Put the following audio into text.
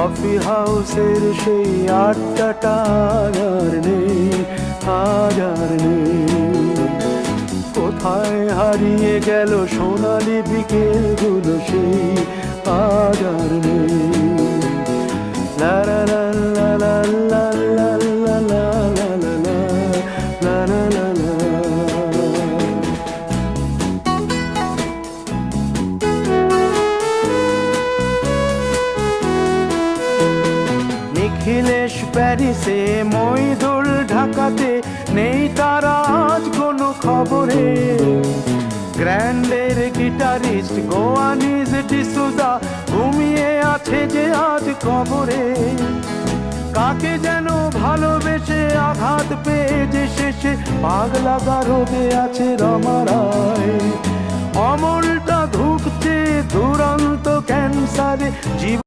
Coffee হাউসের সেই আড্ডাটা আর নেই, আজ আর নেই। কোথায় হারিয়ে গেল সোনালি বিকেলগুলো সেই, আজ আর নেই। লা লা লা লা লা লা লা লা লা লা লা লা লা লা। নিখিলেশ প্যারিসে, মইদুল ঢাকাতে, নেই তারা আজ কোনো খবরে। গ্র্যান্ডের গিটারিস্ট গোয়ানিজ ডিসুজা ঘুমিয়ে আছে যে আজ কবরে। কাকে যেন ভালোবেসে আঘাত পেয়ে যে শেষে পাগলা গারদে আছে রমা রায়। অমলটা ধুঁকছে দুরন্ত ক্যান্সারে জীবন।